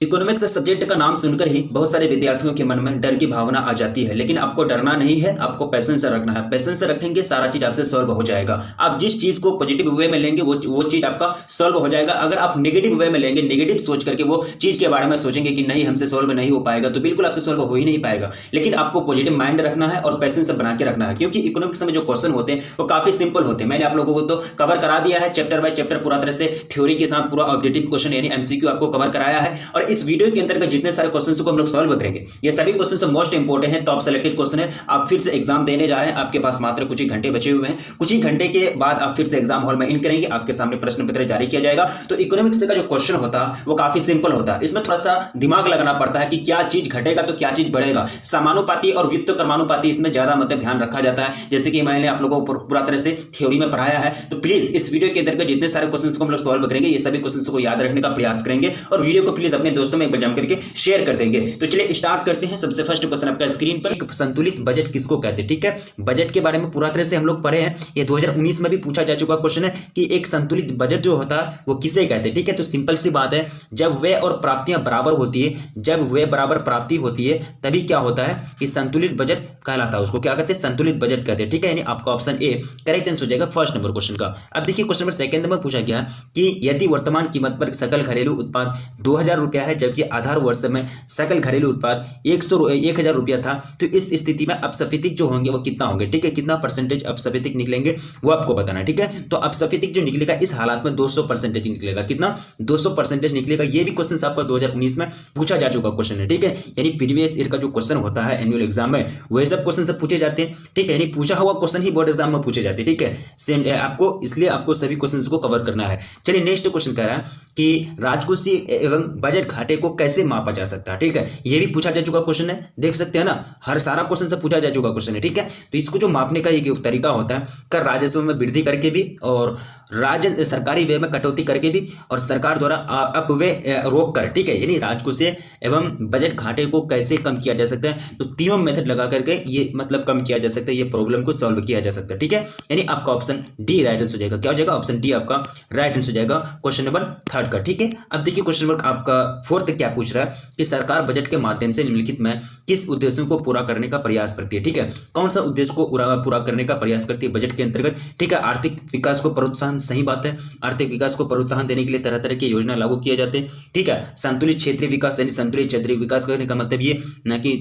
Economics subject का नाम सुनकर ही बहुत सारे विद्यार्थियों के मन में डर की भावना आ जाती है, लेकिन आपको डरना नहीं है, आपको पैसेंस रखना है। पैसेंस रखेंगे सारा चीज आपसे सॉल्व हो जाएगा। आप जिस चीज को पॉजिटिव वे में लेंगे वो चीज आपका सॉल्व हो जाएगा। अगर आप नेगेटिव वे में लेंगे, नेगेटिव सोच करके वो चीज के बारे में सोचेंगे कि नहीं हमसे सॉल्व नहीं हो पाएगा, तो बिल्कुल आपसे सॉल्व हो ही नहीं पाएगा। लेकिन आपको पॉजिटिव माइंड रखना है और पैसेंस बना के रखना है, क्योंकि इकोनॉमिक्स में जो क्वेश्चन होते हैं वो काफी सिंपल होते हैं। मैंने आप लोगों को तो कवर करा दिया है चैप्टर बाय चैप्टर, पूरा तरह से थ्योरी के साथ पूरा ऑब्जेक्टिव क्वेश्चन यानी एमसीक्यू आपको कवर कराया है। और इस वीडियो के अंतर्गत जितने सारे क्वेश्चंस को हम लोग सॉल्व करेंगे, ये सभी क्वेश्चंस मोस्ट इंपोर्टेंट हैं, टॉप सेलेक्टेड क्वेश्चन है। आप फिर से एग्जाम देने जा रहे हैं, आपके पास मात्र कुछ ही घंटे बचे हुए हैं। कुछ ही घंटे के बाद आप फिर से एग्जाम हॉल में इन करेंगे, आपके सामने प्रश्न पत्र जारी किया जाएगा। तो इकोनॉमिक्स का जो क्वेश्चन होता है वो काफी सिंपल होता है। इसमें थोड़ा सा दिमाग लगाना पड़ता है कि क्या चीज घटेगा तो क्या चीज बढ़ेगा। समानुपाती और व्युत्क्रमानुपाती कर्मानुपाती इसमें ज्यादा मतलब ध्यान रखा जाता है, जैसे कि मैंने आप लोगों को पूरा तरह से थ्योरी में पढ़ाया है। तो प्लीज इस वीडियो के अंतर्गत जितने सारे क्वेश्चंस को हम लोग सॉल्व करेंगे, ये सभी क्वेश्चंस को याद रखने का प्रयास करेंगे और वीडियो को प्लीज अपने दोस्तों में एक बार जम करके शेयर कर देंगे। तो चलिए स्टार्ट करते हैं। सबसे फर्स्ट क्वेश्चन आपका स्क्रीन पर, एक संतुलित बजट किसको कहते हैं। ठीक है, बजट के बारे में पूरा तरह से हम लोग पढ़े हैं, ये 2019 में भी पूछा जा चुका क्वेश्चन है कि एक संतुलित बजट जो होता है वो किसे कहते हैं। ठीक है, तो सिंपल सी बात है, जब व्यय और प्राप्तियां बराबर होती है, जब व्यय बराबर प्राप्ति होती है, तभी क्या होता है कि संतुलित बजट कहलाता है। उसको क्या कहते हैं, संतुलित बजट कहते हैं। ठीक है, यानी आपका ऑप्शन ए करेक्ट आंसर हो जाएगा फर्स्ट नंबर क्वेश्चन का। अब देखिए क्वेश्चन नंबर सेकंड में पूछा गया कि यदि वर्तमान कीमत पर सकल घरेलू उत्पाद 2000 रुपया है, जबकि आधार वर्ष में सकल घरेलू उत्पाद 1000 रुपया था, तो इस स्थिति में अपस्फीतिक जो होंगे वो कितना होंगे। ठीक है, कितना परसेंटेज अपस्फीतिक निकलेंगे वो आपको बताना है। ठीक है, तो अपस्फीतिक जो निकलेगा इस हालात में 200% निकलेगा। कितना, 200% निकलेगा। ये भी क्वेश्चन आपका 2019 में पूछा जा चुका क्वेश्चन है। ठीक है, यानी प्रीवियस ईयर का जो क्वेश्चन होता है एनुअल एग्जाम में, वही सब क्वेश्चन सब पूछे जाते हैं। ठीक है, यानी पूछा हुआ क्वेश्चन ही बोर्ड एग्जाम में पूछे जाते हैं। ठीक है, सेम आपको, इसलिए आपको सभी क्वेश्चन को कवर करना है। चलिए नेक्स्ट क्वेश्चन कह रहा है कि राजकोषीय एवं बजट घाटे को कैसे मापा जा सकता है। ठीक है, ये भी पूछा जा चुका क्वेश्चन है, देख सकते हैं ना, हर सारा क्वेश्चन से पूछा जा चुका क्वेश्चन है। ठीक है, तो इसको जो मापने का एक तरीका होता है, कर राजस्व में वृद्धि करके भी और सरकारी व्यय में कटौती करके भी और सरकार द्वारा अपव्यय रोक कर। ठीक है, यानी राजकोषीय एवं बजट घाटे को कैसे कम किया जा सकता है, तो तीनों मेथड लगा करके ये मतलब कम किया जा सकता है, ये प्रॉब्लम को सॉल्व किया जा सकता है। ठीक है, यानी आपका ऑप्शन डी राइट आंसर हो जाएगा। क्या हो जाएगा, ऑप्शन डी आपका राइट आंसर हो जाएगा क्वेश्चन नंबर थर्ड का। ठीक है, अब देखिए क्वेश्चन नंबर आपका फोर्थ क्या पूछ रहा है कि सरकार बजट के माध्यम से निम्नलिखित में किस उद्देश्यों को पूरा करने का प्रयास करती है। ठीक है, कौन सा उद्देश्य को पूरा करने का प्रयास करती है बजट के अंतर्गत। ठीक है, आर्थिक विकास को प्रोत्साहन, सही बात है, आर्थिक विकास को प्रोत्साहन देने के लिए तरह तरह की योजना लागू किए जाते हैं। ठीक है, संतुलित क्षेत्रीय विकास, यानी संतुलित क्षेत्रीय विकास करने का मतलब ये न कि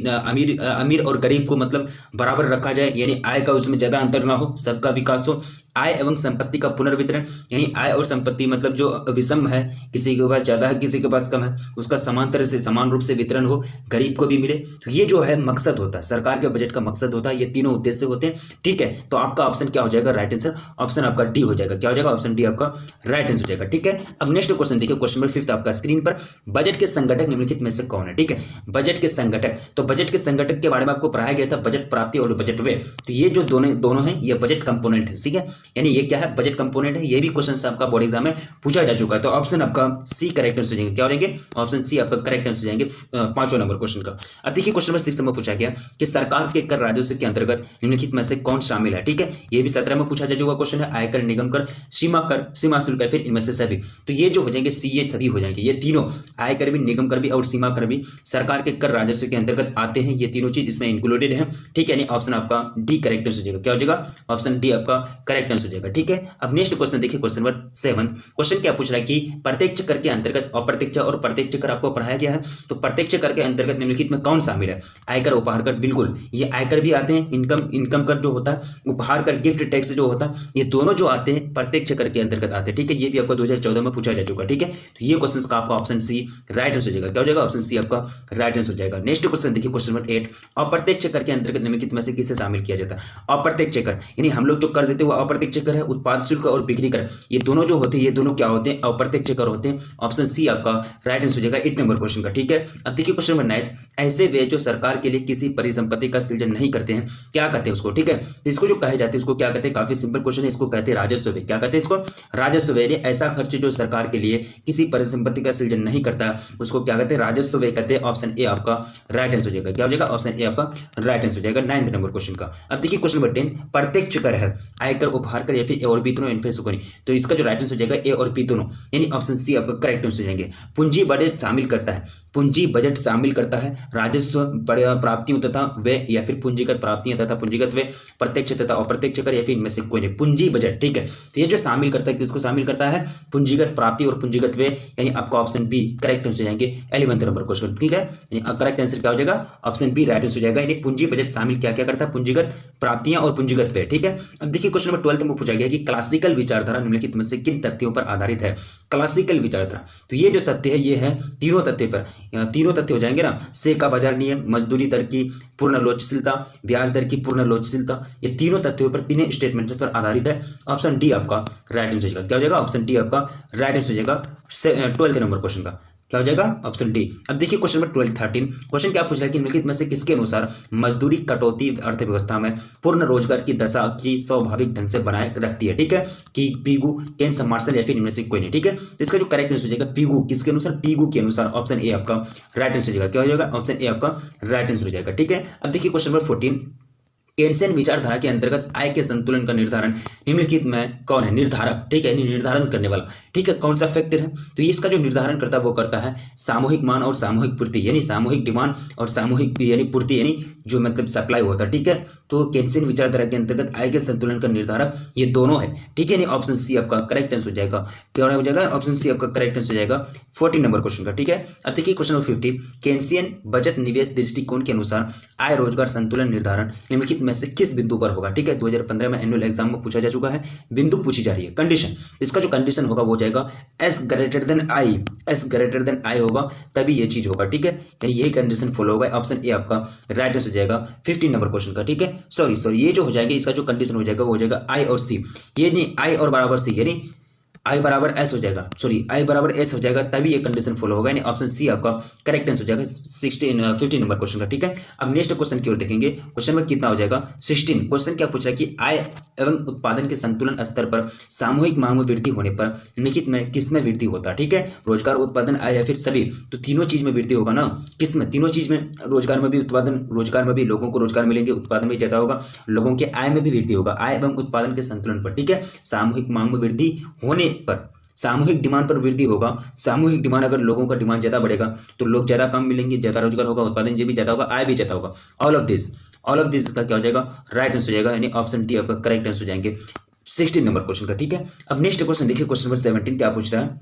अमीर और गरीब को मतलब बराबर रखा जाए, यानी आय का उसमें ज्यादा अंतर ना हो, सबका विकास हो। आय एवं संपत्ति का पुनर्वितरण, यानी आय और संपत्ति मतलब जो विषम है, किसी के पास ज्यादा है किसी के पास कम है, उसका समांतर से समान रूप से वितरण हो, गरीब को भी मिले। तो ये जो है मकसद होता है, सरकार के बजट का मकसद होता है, ये तीनों उद्देश्य होते हैं। ठीक है, तो आपका ऑप्शन क्या हो जाएगा, राइट आंसर, ऑप्शन आपका डी हो जाएगा। क्या हो जाएगा, ऑप्शन डी आपका राइट आंसर हो जाएगा। ठीक है, अब नेक्स्ट क्वेश्चन देखिए, क्वेश्चन नंबर फिफ्थ आपका स्क्रीन पर, बजट के संगठक निम्नलिखित में से कौन है। ठीक है, बजट के संगठक, तो बजट के संगठक के बारे में आपको पढ़ाया गया था, बजट प्राप्ति और बजट व्यय। तो ये जो दोनों हैं ये बजट कंपोनेंट है। ठीक है, यानी ये क्या है, बजट कंपोनेंट है। ये भी क्वेश्चन आपका बोर्ड एग्जाम में पूछा जा चुका है। तो ऑप्शन आपका सी करेक्ट आंसर हो जाएंगे। क्या हो जाएंगे, ऑप्शन सी आपका करेक्ट आंसर हो जाएंगे पांचवें नंबर क्वेश्चन का। अब देखिए क्वेश्चन नंबर 6 में पूछा गया कि सरकार के कर राजस्व के अंतर्गत निम्नलिखित में से कौन शामिल है। ठीक है, ये भी 17 में पूछा जा चुका क्वेश्चन है, आयकर, निगम कर, सीमा शुल्क, फिर इनमें से सभी। तो ये जो हो जाएंगे सी, ये सभी हो जाएंगे, ये तीनों आयकर भी, निगम कर भी और सीमा कर भी सरकार के कर राजस्व के अंतर्गत आते हैं। ये तीनों चीज इसमें इंक्लूडेड है। ठीक है, यानी ऑप्शन आपका डी करेक्ट आंसर हो जाएगा। क्या हो जाएगा, ऑप्शन डी आपका करेक्ट आंसर हो जाएगा। ठीक है, अब नेक्स्ट क्वेश्चन देखिए, क्वेश्चन नंबर 7। क्वेश्चन क्या पूछ रहा है कि प्रत्यक्ष कर के अंतर्गत अप्रत्यक्ष और प्रत्यक्ष कर आपको पढ़ाया गया है। तो प्रत्यक्ष कर के अंतर्गत निम्नलिखित में कौन शामिल है, आयकर, उपहार कर, बिल्कुल ये आयकर भी आते हैं, इनकम कर जो होता है, उपहार कर, गिफ्ट टैक्स जो होता है, ये दोनों जो आते हैं प्रत्यक्ष कर के अंतर्गत आते हैं। ठीक है, ये भी आपको 2014 में पूछा जा चुका। ठीक है, तो ये क्वेश्चन का आपका ऑप्शन सी राइट आंसर हो जाएगा। क्या हो जाएगा, ऑप्शन सी आपका राइट आंसर हो जाएगा। नेक्स्ट क्वेश्चन देखिए, क्वेश्चन नंबर 8, अप्रत्यक्ष कर के अंतर्गत निम्नलिखित में से किसे शामिल किया जाता है। अप्रत्यक्ष कर, यानी हम लोग जो कर देते हैं वो अप्रत्यक्ष कर है, उत्पाद शुल्क और बिक्री कर, ये दोनों जो होते हैं, ये दोनों क्या होते हैं, अप्रत्यक्ष कर होते हैं। ऑप्शन सी आपका राइट आंसर हो जाएगा 8 नंबर क्वेश्चन का। ठीक है, अब देखिए क्वेश्चन नंबर 9, ऐसे व्यय जो सरकार के लिए किसी परिसंपत्ति का सृजन नहीं करते हैं, क्या कहते हैं उसको। ठीक है, इसको जो कहे जाते हैं उसको क्या कहते हैं, काफी सिंपल क्वेश्चन है, इसको कहते हैं राजस्व व्यय। क्या कहते हैं इसको, राजस्व व्यय। ऐसा खर्च जो सरकार के लिए किसी परिसंपत्ति का सृजन नहीं करता, उसको क्या कहते हैं, राजस्व व्यय कहते हैं। ऑप्शन ए आपका राइट आंसर हो जाएगा। क्या हो जाएगा, ऑप्शन ए आपका राइट आंसर हो जाएगा 9th नंबर क्वेश्चन का। अब देखिए क्वेश्चन नंबर 10, प्रत्यक्ष कर है, आयकर, बाहर कर या फिर ए और बी दोनों इनफेस को नहीं, तो इसका जो राइट आंसर हो जाएगा ए और बी दोनों, यानी ऑप्शन सी आपका करेक्ट आंसर हो जाएंगे। पूंजी बजट शामिल करता है, पूंजी बजट शामिल करता है राजस्व प्राप्तियों तथा व्यय या फिर पूंजीगत प्राप्तियां तथा पूंजीगत व्यय, प्रत्यक्ष तथा अप्रत्यक्ष कर या फिर इनमें से कोई नहीं। पूंजी बजट, ठीक है, तो ये जो शामिल करता है किसको शामिल करता है, पूंजीगत प्राप्ति और पूंजीगत व्यय, यानी आपका ऑप्शन बी करेक्ट आंसर हो जाएंगे 11वें नंबर क्वेश्चन, ठीक है। यानी करेक्ट आंसर क्या हो जाएगा, ऑप्शन बी राइट आंसर हो जाएगा। यानी पूंजी बजट शामिल क्या क्या करता है, पूंजीगत प्राप्तियां और पूंजीगत व्यय, ठीक है। अब देखिए क्वेश्चन नंबर 12 में पूछा गया कि क्लासिकल विचारधारा निम्नलिखित में से किन तथ्यों पर आधारित है। क्लासिकल विचारधारा, तो ये जो तथ्य है ये है तीनों तथ्य पर, तीनों तथ्य हो जाएंगे ना, से का बाजार नियम, मजदूरी दर की पूर्ण लोचशीलता, ब्याज दर की पूर्ण लोचशीलता, ये तीनों तथ्यों पर, तीनों स्टेटमेंट पर आधारित है। ऑप्शन डी आपका राइट आंसर हो जाएगा। क्या हो जाएगा, ऑप्शन डी आपका राइट आंसर हो जाएगा 12 नंबर क्वेश्चन का, क्या हो जाएगा, ऑप्शन डी। अब देखिए क्वेश्चन नंबर 13 क्वेश्चन क्या पूछ रहा है कि निम्नलिखित में से किसके अनुसार मजदूरी कटौती अर्थव्यवस्था में पूर्ण रोजगार की दशा की स्वाभाविक ढंग से बनाए रखती है, ठीक है, कि पीगू, केन्स, मार्शल या फिर इनमें से कोई नहीं, ठीक है। तो इसका जो करेक्ट आंसर हो जाएगा पीगू, किसके अनुसार, पीगू के अनुसार, ऑप्शन ए आपका राइट आंसर हो जाएगा। क्या हो जाएगा, ऑप्शन ए आपका राइट आंसर हो जाएगा, ठीक है। अब देखिए क्वेश्चन नंबर 14 केन्सियन विचारधारा के अंतर्गत आय के संतुलन का निर्धारण निम्नलिखित में कौन है, निर्धारक, ठीक है, निर्धारण करने वाला, ठीक है, कौन सा फैक्टर है, तो इसका जो निर्धारण करता है वो करता है सामूहिक मांग और सामूहिक पूर्ति, यानी सामूहिक डिमांड और सामूहिक यानी पूर्ति, यानी जो मतलब सप्लाई होता है, ठीक है। तो केन्सियन विचारधारा के अंतर्गत आय के संतुलन का निर्धारक ये दोनों है, ठीक है, यानी ऑप्शन सी आपका करेक्ट आंसर हो जाएगा। क्या हो जाएगा, ऑप्शन सी आपका करेक्ट आंसर हो जाएगा 14 नंबर क्वेश्चन का, ठीक है। अब देखिए क्वेश्चन नंबर 50 केन्सियन बचत निवेश दृष्टिकोण के अनुसार आय रोजगार संतुलन निर्धारण निम्नलिखित में से किस बिंदु पर होगा, ठीक है। 2015 में एनुअल एग्जाम में पूछा जा चुका है, बिंदु पूछी जा रही है, कंडीशन, इसका जो कंडीशन होगा वो जाएगा S greater than I, S greater than I होगा तभी ये चीज होगा, ठीक है, यानी यही कंडीशन फॉलो होगा। ऑप्शन ए आपका राइट आंसर हो जाएगा 15 नंबर क्वेश्चन का, ठीक है। सॉरी ये जो हो जाएगा इसका जो कंडीशन हो जाएगा वो हो जाएगा आई और सी, ये नहीं आई और बराबर सी, यानी आई बराबर एस हो जाएगा, सॉरी आई बराबर एस हो जाएगा तभी ये कंडीशन फॉलो होगा, यानी ऑप्शन सी आपका करेक्ट आंसर हो जाएगा 15 नंबर क्वेश्चन का, ठीक है। अब नेक्स्ट क्वेश्चन की ओर देखेंगे, क्वेश्चन में कितना हो जाएगा 16। क्वेश्चन क्या पूछ रहा है कि आय एवं उत्पादन के संतुलन स्तर पर सामूहिक मांग में वृद्धि होने पर निम्नलिखित में किस में वृद्धि होता है, ठीक है, रोजगार, उत्पादन, आय या फिर सभी, तो तीनों चीज में वृद्धि होगा ना, किस में, तीनों चीज में, रोजगार में भी, उत्पादन, रोजगार में भी लोगों को रोजगार मिलेंगे, उत्पादन भी ज्यादा होगा, लोगों के आय में भी वृद्धि होगा, आय एवं उत्पादन के संतुलन पर, ठीक है, सामूहिक मांग में वृद्धि होने पर, सामूहिक डिमांड पर वृद्धि होगा, सामूहिक डिमांड, अगर लोगों का डिमांड ज्यादा बढ़ेगा तो लोग ज्यादा काम मिलेंगे, ज्यादा रोजगार होगा, उत्पादन भी ज्यादा होगा, आय भी ज्यादा होगा। ऑल ऑफ दिस का क्या हो जाएगा, राइट आंसर हो जाएगा, यानी ऑप्शन डी आपका करेक्ट आंसर हो जाएंगे 16 नंबर क्वेश्चन का, ठीक है। अब नेक्स्ट क्वेश्चन देखिए, क्वेश्चन नंबर 17 क्या पूछ रहा है,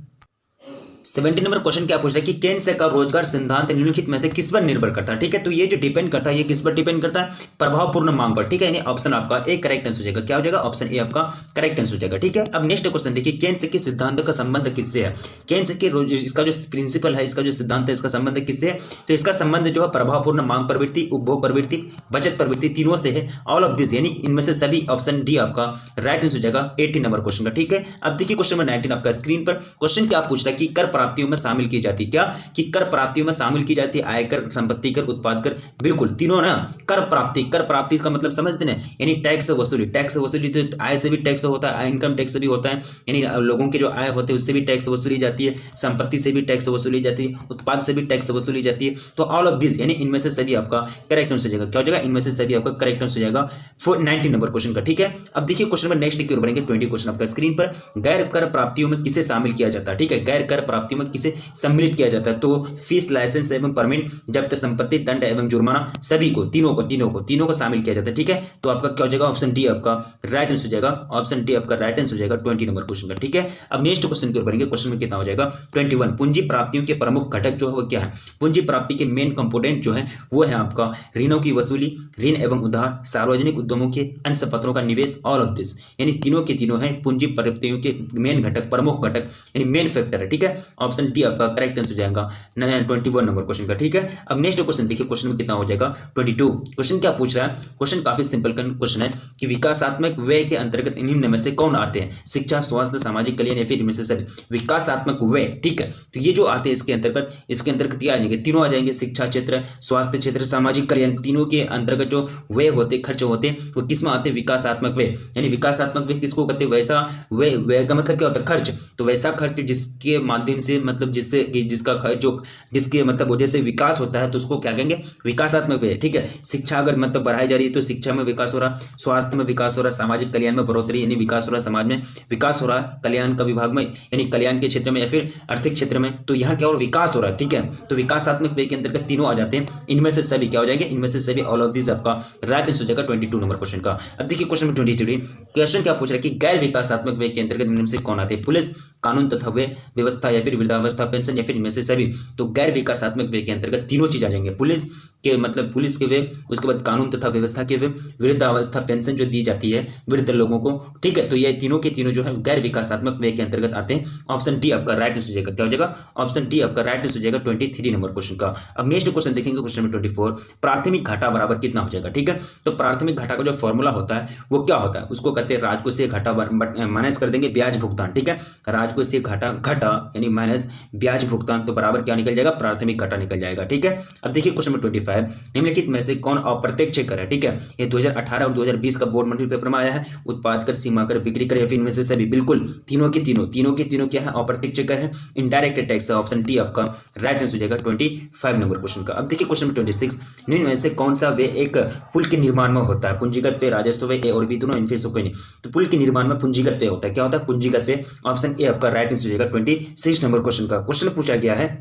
17 नंबर क्वेश्चन क्या पूछ रहा है कि केन्स का रोजगार सिद्धांत निम्नलिखित में से किस पर निर्भर करता है, ठीक है, तो ये जो डिपेंड करता है ये किस पर डिपेंड करता है, प्रभावपूर्ण मांग पर, ठीक है, यानी ऑप्शन आपका ए करेक्ट आंसर हो जाएगा। क्या हो जाएगा, ऑप्शन ए आपका करेक्ट आंसर हो जाएगा, ठीक है। अब नेक्स्ट क्वेश्चन देखिए, केन्स के सिद्धांत का संबंध किससे है, केन्स के इसका जो प्रिंसिपल है, इसका जो सिद्धांत है, इसका संबंध किससे है, तो इसका संबंध जो है प्रभावपूर्ण मांग प्रवृत्ति, उपभोग प्रवृत्ति, बचत प्रवृत्ति, तीनों से है। ऑल ऑफ दिस यानी इनमें से सभी, ऑप्शन डी आपका राइट आंसर हो जाएगा 18 नंबर क्वेश्चन का, ठीक है। अब देखिए क्वेश्चन नंबर 19 आपका स्क्रीन पर, क्वेश्चन क्या पूछ रहा है कि कर प्राप्तियों में शामिल की जाती, क्या कि कर प्राप्तियों में शामिल की जाती है आयकर, संपत्ति कर, उत्पाद कर, बिल्कुल तीनों ना, कर प्राप्ति का मतलब समझते हैं, यानी टैक्स वसूली, तो आय से भी टैक्स होता है, इनकम टैक्स भी होता है, यानी लोगों के जो आय होते हैं उससे भी टैक्स वसूली जाती है, संपत्ति से भी टैक्स वसूली जाती है, उत्पाद से भी टैक्स वसूली जाती है। तो ऑल ऑफ दिस यानी इनमें से सभी आपका करेक्ट आंसर हो जाएगा। क्या हो जाएगा, इनमें से सभी आपका करेक्ट आंसर हो जाएगा 19 नंबर क्वेश्चन का, ठीक है। अब देखिए क्वेश्चन नंबर नेक्स्ट की ओर बढ़ेंगे, 20 क्वेश्चन आपका स्क्रीन पर, गैर कर प्राप्तियों में किसे शामिल किया जाता है, ठीक है, गैर कर प्राप्तियों में किसे सम्मिलित किया जाता है, तो फीस, लाइसेंस एवं परमिट, जब्त संपत्ति, दंड एवं जुर्माना, सभी को, तीनों को शामिल किया जाता है, ठीक है। तो आपका क्या हो जाएगा, ऑप्शन डी आपका राइट आंसर हो जाएगा, ऑप्शन डी आपका राइट आंसर हो जाएगा 20 नंबर क्वेश्चन का, ठीक है। अब नेक्स्ट क्वेश्चन की ओर बढ़ेंगे, क्वेश्चन में कितना हो जाएगा 21। पूंजी प्राप्तियों के प्रमुख घटक जो है वो क्या है, पूंजी प्राप्ति के मेन कंपोनेंट जो है वो है आपका ऋणों की वसूली, ऋण एवं उधार, सार्वजनिक उद्यमों के अंश पत्रों का निवेश, ऑल ऑफ दिस यानी तीनों के तीनों है पूंजी प्राप्तियों के मेन घटक, प्रमुख घटक यानी मेन फैक्टर है, ठीक है। ऑप्शन डी आपका करेक्ट आंसर हो जाएगा 21 नंबर क्वेश्चन का, ठीक है। अब नेक्स्ट क्वेश्चन देखिए, क्वेश्चन में कितना हो जाएगा 22। क्वेश्चन क्या पूछ रहा है, क्वेश्चन काफी सिंपल क्वेश्चन है कि विकासात्मक व्यय के अंतर्गत निम्न में से कौन आते हैं, शिक्षा, स्वास्थ्य, सामाजिक कल्याण या फिर इनमें से सभी, विकासात्मक व्यय, ठीक है। तो ये जो आते हैं इसके अंतर्गत क्या आ जाएंगे, तीनों आ जाएंगे, शिक्षा क्षेत्र, स्वास्थ्य क्षेत्र, सामाजिक कल्याण, तीनों के अंतर्गत जो व्यय होते, खर्च होते हैं वो किस में आते हैं, विकासात्मक व्यय, यानी विकासात्मक व्यय किसको कहते हैं, वैसा व्यय का मतलब क्या होता है, खर्च, तो वैसा खर्च जिसके माध्यम माध्यम से मतलब जिससे जिसका जो जिसके मतलब वजह से विकास होता है तो उसको क्या कहेंगे, विकासात्मक व्यय। ठीक है, शिक्षा अगर मतलब बढ़ाई जा रही है तो शिक्षा में विकास हो रहा, स्वास्थ्य में विकास हो रहा, सामाजिक कल्याण में बढ़ोतरी यानी विकास हो रहा, समाज में विकास हो रहा, कल्याण का विभाग में यानी कल्याण के क्षेत्र में या फिर आर्थिक क्षेत्र में, तो यहाँ क्या हो रहा, विकास हो रहा है। ठीक है, तो विकासात्मक व्यय के अंतर्गत तीनों आ जाते हैं, इनमें से सभी क्या हो जाएंगे, इनमें से सभी ऑल ऑफ दिस आपका राइट आंसर हो जाएगा 22 नंबर क्वेश्चन का। अब देखिए क्वेश्चन नंबर 23, क्वेश्चन क्या पूछ रहा है कि गैर विकासात्मक व्यय के अंतर्गत निम्न में से कौन आते हैं, पुलिस, कानून तथा व्यय व्यवस्था या फिर वृद्धावस्था पेंशन या फिर इनमें से सभी। तो गैर विकासात्मक व्यय के अंतर्गत तीनों चीज आ जाएंगे, पुलिस के मतलब पुलिस के व्यय, उसके बाद कानून तथा व्यवस्था के व्यय, वृद्धावस्था पेंशन जो दी जाती है वृद्ध लोगों को। ठीक है, तो ये तीनों के तीनों जो है गैर विकासात्मक व्यय के अंतर्गत आते हैं। ऑप्शन डी आपका राइट आंसर हो जाएगा, क्या हो जाएगा, ऑप्शन डी आपका राइट आंसर हो जाएगा 23 नंबर क्वेश्चन का। अब नेक्स्ट क्वेश्चन देखेंगे, क्वेश्चन नंबर 24, प्राथमिक घाटा बराबर कितना हो जाएगा। ठीक है, तो प्राथमिक घाटा का जो फॉर्मूला होता है वो क्या होता है, उसको कहते हैं राजकोषीय घाटा माइनस कर देंगे ब्याज भुगतान। ठीक है, राजकोषीय घाटा यानी माइनस ब्याज भुगतान, तो बराबर क्या निकल जाएगा, प्राथमिक घाटा निकल जाएगा। ठीक है, अब देखिए क्वेश्चन नंबर 25, निम्नलिखित में से कौन अप्रत्यक्ष कर है। ठीक है, ये 2018 और 2020 का बोर्ड मॉडल पेपर में आया है, उत्पाद कर, सीमा कर, बिक्री कर या फिर इनमें से सभी। बिल्कुल तीनों के तीनों क्या है, अप्रत्यक्ष कर है, इनडायरेक्ट टैक्स है। ऑप्शन डी आपका राइट आंसर हो जाएगा 25 नंबर क्वेश्चन का। अब देखिए क्वेश्चन नंबर 26, निम्न में से कौन सा व्यय एक पुल के निर्माण में होता है, पूंजीगत व्यय, राजस्व व्यय, ए और बी दोनों, इनमें से कोई नहीं। तो पुल के निर्माण में पूंजीगत व्यय होता है, क्या होता है, पूंजीगत व्यय। ऑप्शन ए आपका राइट आंसर हो जाएगा 26 नंबर क्वेश्चन का। क्वेश्चन पूछा गया है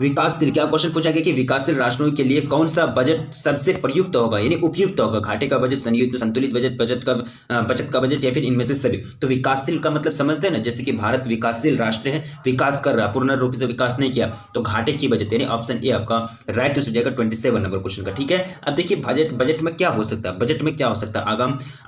विकासशील, क्या क्वेश्चन पूछा गया कि विकासशील राष्ट्रों के लिए कौन सा बजट सबसे प्रयुक्त होगा यानी उपयुक्त होगा, घाटे का बजट, संतुलित बजट, बचत का बजट या फिर इनमें से सभी। तो विकासशील का मतलब समझते हैं ना, जैसे कि भारत विकासशील राष्ट्र है, विकास कर रहा, पूर्ण रूप से विकास नहीं किया, तो घाटे की बजट यानी ऑप्शन ए आपका राइट आंसर हो जाएगा 27 नंबर क्वेश्चन का। ठीक है, अब देखिए बजट में क्या हो सकता है, बजट में क्या हो सकता है,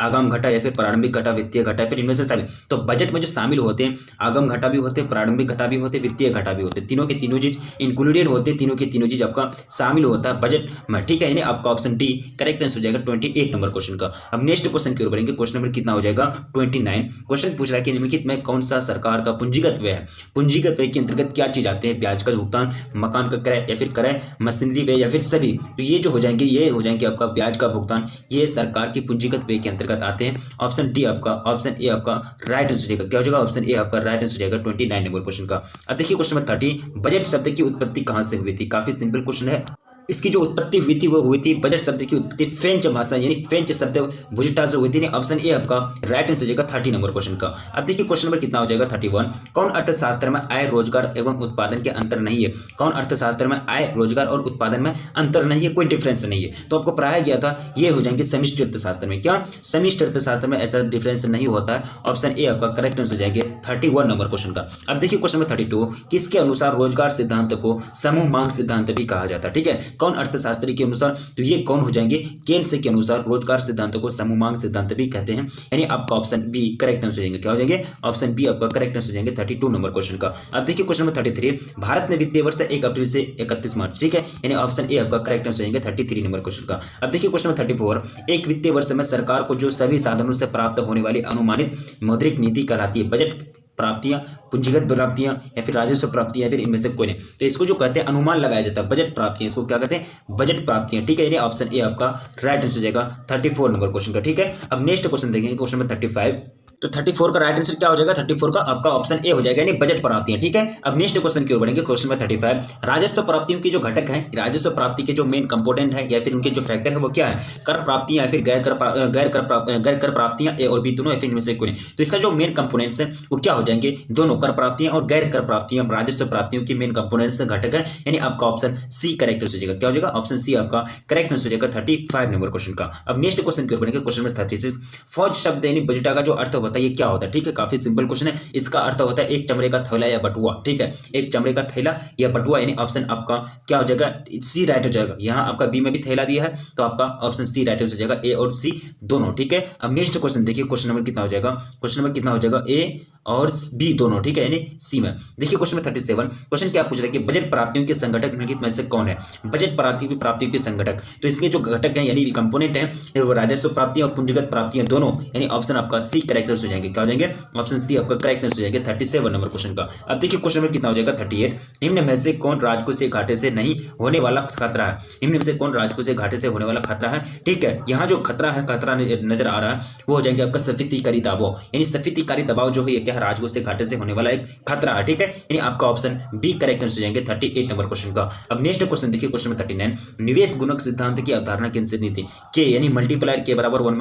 आगाम घाटा या फिर प्रारंभिक घाटा, वित्तीय घाटा, फिर इनमें से सभी। तो बजट में जो शामिल होते हैं, आगम घाटा भी होते हैं, प्रारंभिक घाटा भी होते हैं, वित्तीय घाटा भी होते हैं, तीनों के तीनों चीज इंक्लूडेड होते हैं, तीनों की तीनों चीज आपका शामिल होता है बजट में। ठीक है, यानी आपका ऑप्शन डी करेक्ट आंसर हो जाएगा 28 नंबर क्वेश्चन का। अब नेक्स्ट क्वेश्चन की ओर बढ़ेंगे, क्वेश्चन नंबर कितना हो जाएगा 29। क्वेश्चन पूछ रहा है कि निम्नलिखित में कौन सा सरकार का पूंजीगत व्यय है, पूंजीगत व्यय के अंतर्गत क्या चीज आते हैं, ब्याज का भुगतान, मकान का क्रय या फिर क्रय, मशीनरी व्यय या फिर सभी। तो ये जो हो जाएंगे, ये हो जाएंगे आपका ब्याज का भुगतान, ये सरकार की पूंजीगत व्यय के अंतर्गत आते हैं। ऑप्शन डी आपका, ऑप्शन ए आपका राइट आंसर हो जाएगा, क्या हो जाएगा, ऑप्शन ए आपका राइट आंसर हो जाएगा 29 नंबर क्वेश्चन का। अब देखिए क्वेश्चन नंबर 30, बजट शब्द की उत्पत्ति कहां से हुई थी। काफी सिंपल क्वेश्चन है, इसकी जो उत्पत्ति हुई थी वो हुई थी, बजट शब्द की उत्पत्ति फ्रेंच भाषा यानी फ्रेंच शब्द बुजिटा से हुई थी। ऑप्शन ए आपका राइट आंसर हो जाएगा 30 नंबर क्वेश्चन का। अब देखिए क्वेश्चन नंबर कितना हो जाएगा 31, कौन अर्थशास्त्र में आय, रोजगार एवं उत्पादन के अंतर नहीं है। कौन अर्थशास्त्र में आय, रोजगार और उत्पादन में अंतर नहीं है, कोई डिफरेंस नहीं है। तो आपको पढ़ाया गया था, ये हो जाएंगे समष्टि अर्थशास्त्र में, क्या समष्टि अर्थशास्त्र में ऐसा डिफरेंस नहीं होता है। ऑप्शन ए आपका करेक्ट आंसर हो जाएगा 31 नंबर क्वेश्चन का। अब देखिए क्वेश्चन नंबर 32, किसके अनुसार रोजगार सिद्धांत को समूह मांग सिद्धांत भी कहा जाता है। ठीक है, कौन अर्थशास्त्री के अनुसार, तो ये कौन हो जाएंगे, केन्स के अनुसार रोजगार सिद्धांत को समूह मांग सिद्धांत भी कहते हैं, यानी आपका ऑप्शन बी करेक्ट आंसर हो जाएंगे, क्या हो जाएंगे, ऑप्शन बी आपका करेक्ट आंसर हो जाएंगे 32 नंबर क्वेश्चन का। अब देखिए क्वेश्चन नंबर 33, भारत में वित्तीय वर्ष 1 अप्रैल से 31 मार्च। ठीक है, यानी ऑप्शन ए आपका करेक्ट आंसर हो जाएंगे 33 नंबर क्वेश्चन का। अब देखिए क्वेश्चन नंबर 34, एक वित्तीय वर्ष में सरकार को जो सभी साधनों से प्राप्त होने वाली अनुमानित मौद्रिक नीति कहलाती है, बजट प्राप्तियां, पूंजीगत प्राप्तियां या फिर राजस्व प्राप्तियां या फिर इनमें से कोई नहीं। तो इसको जो कहते हैं अनुमान लगाया जाता है, बजट प्राप्तियां, इसको क्या कहते हैं, बजट प्राप्तियां। ठीक है, यानी ऑप्शन ए आपका राइट आंसर हो जाएगा 34 नंबर क्वेश्चन का। ठीक है, अब नेक्स्ट क्वेश्चन देखेंगे, क्वेश्चन नंबर 35, तो 34 का राइट आंसर क्या हो जाएगा, 34 का आपका ऑप्शन ए हो जाएगा, यानी बजट प्राप्तियां। ठीक है, अब नेक्स्ट क्वेश्चन की ओर बढ़ेंगे, क्वेश्चन नंबर 35, राजस्व प्राप्तियों की जो घटक है, राजस्व प्राप्ति के जो मेन कंपोनेंट है या फिर उनके जो फैक्टर है वो क्या है, कर प्राप्तियां या फिर गैर कर प्राप्तियां, ए और बी दोनों या फिर इनमें से कोई नहीं। तो इसका जो मेन कंपोनेंट्स है वो क्या हो जाएंगे, दोनों कर प्राप्तियां और गैर कर प्राप्तियां राजस्व प्राप्तियों की मेन कंपोनेंट्स घटक है, यानी आपका ऑप्शन सी करेक्ट हो जाएगा, क्या हो जाएगा, ऑप्शन सी आपका करेक्ट हो जाएगा 35 नंबर क्वेश्चन का। अब नेक्स्ट क्वेश्चन की ओर बढ़ेंगे, क्वेश्चन नंबर 36, फौज शब्द यानी बजुटा का जो अर्थ होता है ये क्या होता है। ठीक है, काफी सिंपल क्वेश्चन है, इसका अर्थ होता है एक चमड़े का थैला या बटुआ। ठीक है, एक चमड़े का थैला या बटुआ, यानी ऑप्शन आपका क्या हो जाएगा, सी राइट हो जाएगा। यहाँ आपका बी में भी थैला दिया है तो आपका ऑप्शन सी राइट हो जाएगा, ए और सी दोनों। ठीक है, अब नेक्स्ट क्वेश्चन देखिए, क्वेश्चन नंबर कितना हो जाएगा, क्वेश्चन नंबर कितना हो जाएगा, ए और बी दोनों। ठीक है, यानी सी में। देखिए क्वेश्चन नंबर 37, क्वेश्चन क्या पूछ रहा है कि बजट प्राप्तियों के संगठक निम्नलिखित में से कौन है, बजट प्राप्तियों के संगठक। तो इसके जो घटक हैं यानी कंपोनेंट है वो राजस्व प्राप्तियां और पूंजीगत प्राप्तियां दोनों, यानी ऑप्शन आपका सी करेक्ट हो हो जाएंगे, क्या हो जाएंगे, ऑप्शन सी आपका करेक्ट आंसर हो जाएगा 37 नंबर क्वेश्चन का। अब देखिए क्वेश्चन नंबर कितना हो जाएगा 38, निम्न में से कौन राजकोषीय घाटे से नहीं होने वाला खतरा है, निम्न में से कौन राजकोषीय घाटे से होने वाला खतरा है। ठीक है, यहाँ जो खतरा है, खतरा नजर आ रहा है, वो हो जाएंगे आपका स्फीतिकारी दबाव, यानी स्फीतिकारी दबाव जो है ये क्या है, राजकोषीय घाटे से होने वाला एक खतरा है। ठीक है, यानी आपका ऑप्शन बी करेक्ट आंसर हो जाएंगे 38 नंबर क्वेश्चन का। अब नेक्स्ट क्वेश्चन देखिए क्वेश्चन नंबर 39, निवेश गुणक सिद्धांत की अवधारणा किनसे दी थी, के यानी मल्टीप्लायर के बराबर 1 -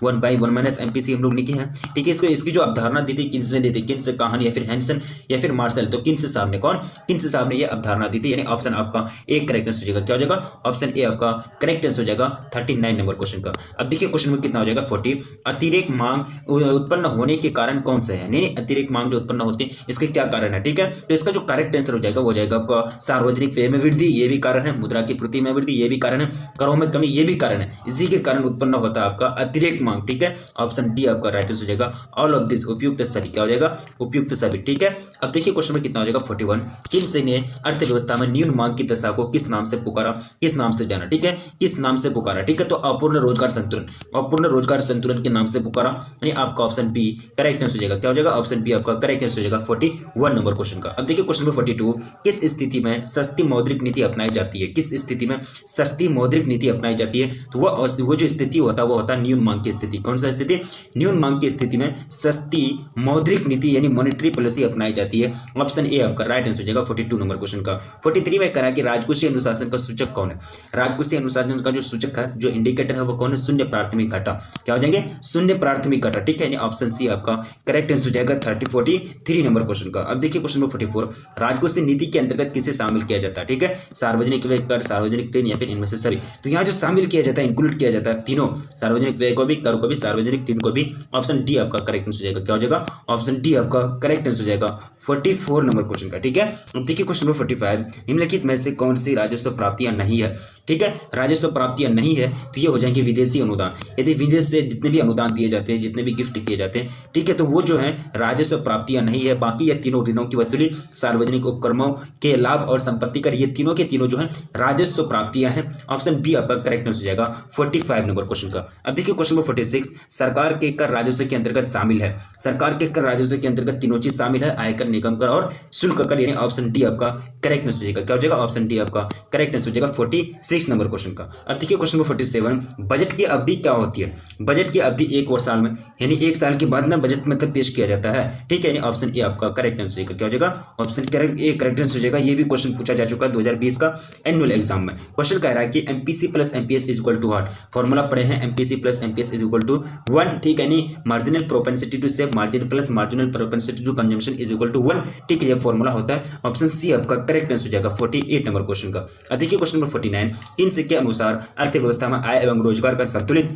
1 MPC हम लोग लिखे हैं। ठीक है, इसकी जो अवधारणा दी थी किसने दी थी, किन्स कहान या फिर हैंसन या फिर मार्शल, तो किन्स साहब ने, कौन, किन्स साहब ने ये अवधारणा दी थी, यानी ऑप्शन आपका ए करेक्ट आंसर हो जाएगा, क्या हो जाएगा, ऑप्शन ए आपका करेक्ट आंसर हो जाएगा 39 नंबर क्वेश्चन का। अब देखिए क्वेश्चन में कितना हो जाएगा 40, अतिरेक मांग उत्पन्न होने के कारण कौन से है, नहीं अतिरेक मांग जो उत्पन्न होती है इसके क्या कारण है। ठीक है, तो इसका जो करेक्ट आंसर हो जाएगा वो हो जाएगा आपका सार्वजनिक व्यय में वृद्धि, ये भी कारण है, मुद्रा की पूर्ति में वृद्धि, ये भी कारण है, करों में कमी, ये भी कारण है, इसी के कारण उत्पन्न होता है आपका अतिरेक मांग। ठीक है, ऑप्शन डी आपका राइट आंसर हो जाएगा ऑल ऑफ दिस, उपयुक्त सभी, क्या हो जाएगा, उपयुक्त सभी। ठीक है, अब देखिए क्वेश्चन में कितना हो जाएगा 41, किन्स ने अर्थव्यवस्था में न्यून मांग की दशा को किस नाम से पुकारा, किस नाम से जाना। ठीक है, किस नाम से पुकारा। ठीक है, तो अपूर्ण रोजगार संतुलन, अपूर्ण रोजगार संतुलन के नाम से पुकारा, यानी आपका ऑप्शन बी करेक्ट आंसर हो जाएगा, क्या हो जाएगा, ऑप्शन बी आपका करेक्ट आंसर हो जाएगा 41 नंबर क्वेश्चन का। अब देखिए क्वेश्चन नंबर 42, किस स्थिति में सस्ती मौद्रिक नीति अपनाई जाती है, किस स्थिति में सस्ती मौद्रिक नीति अपनाई जाती है, तो वो जो स्थिति होता है वो होता है न्यून मांग की स्थिति। कौन सा स्थिति, न्यून मांग की स्थिति में सस्ती मौद्रिक नीति यानी मॉनेटरी पॉलिसी अपनाई जाती है, ऑप्शन ए आपका राइट आंसर हो जाएगा 42 नंबर क्वेश्चन का। 43 में कहा कि राजकोषीय अनुशासन का सूचक कौन है, राजकोषीय अनुशासन का जो सूचक है, जो इंडिकेटर है वो कौन है, शून्य प्राथमिक घाटा, क्या हो जाएंगे, शून्य प्राथमिक घाटा। ठीक है, यानी ऑप्शन सी आपका करेक्ट आंसर हो जाएगा 43 नंबर क्वेश्चन का। अब देखिए क्वेश्चन नंबर 44, राजकोषीय नीति के अंतर्गत किसे शामिल किया जाता है। ठीक है, सार्वजनिक व्यय, कर, सार्वजनिक ऋण या फिर इनमें से सभी, तो यहाँ जो शामिल किया जाता है, इंक्लूड किया जाता है तीनों, सार्वजनिक व्यय को भी, कर को भी, सार्वजनिक ऋण को भी, ऑप्शन डी आपका करेक्ट आंसर हो जाएगा, क्या हो जाएगा, ऑप्शन डी आपका करेक्ट आंसर हो जाएगा 44 नंबर क्वेश्चन का। ठीक है, अब देखिए क्वेश्चन नंबर 45, निम्नलिखित में से कौन सी राजस्व प्राप्तियां नहीं है। ठीक है, राजस्व प्राप्तियां नहीं है तो ये हो जाएंगे विदेशी अनुदान, यदि विदेश से जितने भी अनुदान दिए जाते हैं, जितने भी गिफ्ट किए जाते हैं, ठीक है, तो वो जो है राजस्व प्राप्तियां नहीं है। बाकी ये तीनों ऋणों की वसूली, सार्वजनिक उपक्रमों के लाभ और संपत्ति कर, ये तीनों के तीनों जो है राजस्व प्राप्तियां हैं, ऑप्शन बी आपका करेक्ट आंसर हो जाएगा 45 नंबर क्वेश्चन का। अब देखिए क्वेश्चन नंबर 46, सरकार के कर राजस्व के अंतर्गत शामिल है, सरकार के कर राजस्व के अंतर्गत तीनों चीज शामिल है, आयकर, निगम कर और शुल्क कर, यानी ऑप्शन डी आपका करेक्ट आंसर हो जाएगा, क्या हो जाएगा, ऑप्शन डी आपका करेक्ट आंसर हो जाएगा 46 नंबर क्वेश्चन का। अब देखिए क्वेश्चन नंबर 47, बजट की अवधि क्या होती है, बजट की अवधि 1 और साल में, यानी 1 साल के बाद ना बजट मतलब पेश किया जाता है। ठीक है, यानी ऑप्शन ए आपका करेक्ट आंसर हो जाएगा, क्या हो जाएगा, ऑप्शन ए करेक्ट आंसर हो जाएगा। ये भी क्वेश्चन पूछा जा चुका है 2020 का एनुअल एग्जाम में। क्वेश्चन कह रहा है कि MPC plus MPS is equal to what, formula पढ़े हैं, MPC plus MPS is equal to 1। ठीक है, यानी marginal propensity to save margin plus marginal propensity to consumption is equal to 1। ठीक है, ये फॉर्मूला होता है, ऑप्शन सी आपका करेक्ट आंसर हो जाएगा 48 नंबर क्वेश्चन का। अब देखिए क्वेश्चन नंबर 49, किन के अनुसार अर्थव्यवस्था में आय एवं रोजगार का संतुलित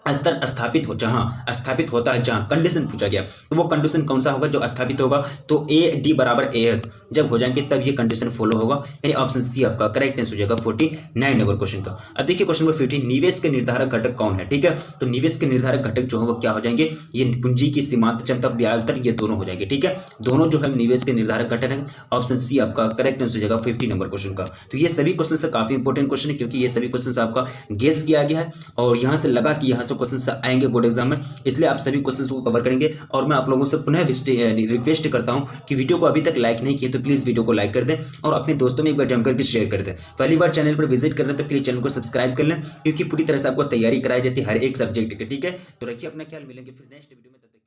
स्तर स्थापित हो, जहां स्थापित होता है, जहां कंडीशन पूछा गया, तो वो कंडीशन कौन सा होगा जो स्थापित होगा, तो ए डी बराबर एस जब हो जाएंगे तब ये कंडीशन फॉलो होगा, यानी ऑप्शन सी आपका करेक्ट आंसर हो जाएगा 49 नंबर क्वेश्चन का। अब देखिए क्वेश्चन नंबर 50, निवेश के निर्धारक घटक कौन है। ठीक है, तो निवेश के निर्धारक घटक जो है वो क्या हो जाएंगे, ये पूंजी की सीमांत क्षमता, ब्याज दर, ये दोनों हो जाएंगे। ठीक है, दोनों जो है निवेश के निर्धारक घटक है, ऑप्शन सी आपका करेक्ट आंसर हो जाएगा 50 नंबर क्वेश्चन का। तो ये सभी क्वेश्चन से काफी इंपॉर्टेंट क्वेश्चन है, क्योंकि ये सभी क्वेश्चन आपका गेस किया गया है और यहाँ से लगा कि यहाँ से क्वेश्चन आएंगे बोर्ड एग्जाम में, इसलिए आप सभी क्वेश्चंस को कवर करेंगे। और मैं आप लोगों से पुनः रिक्वेस्ट करता हूं कि वीडियो को अभी तक लाइक नहीं किए तो प्लीज वीडियो को लाइक कर दें और अपने दोस्तों में एक बार जम करके शेयर कर दें। पहली बार चैनल पर विजिट कर रहे हैं तो प्लीज चैनल को सब्सक्राइब कर लें, क्योंकि पूरी तरह से आपको तैयारी कराई जाती है हर एक सब्जेक्ट की। ठीक है, तो रखिए अपना ख्याल, मिलेंगे फिर नेक्स्ट वीडियो में।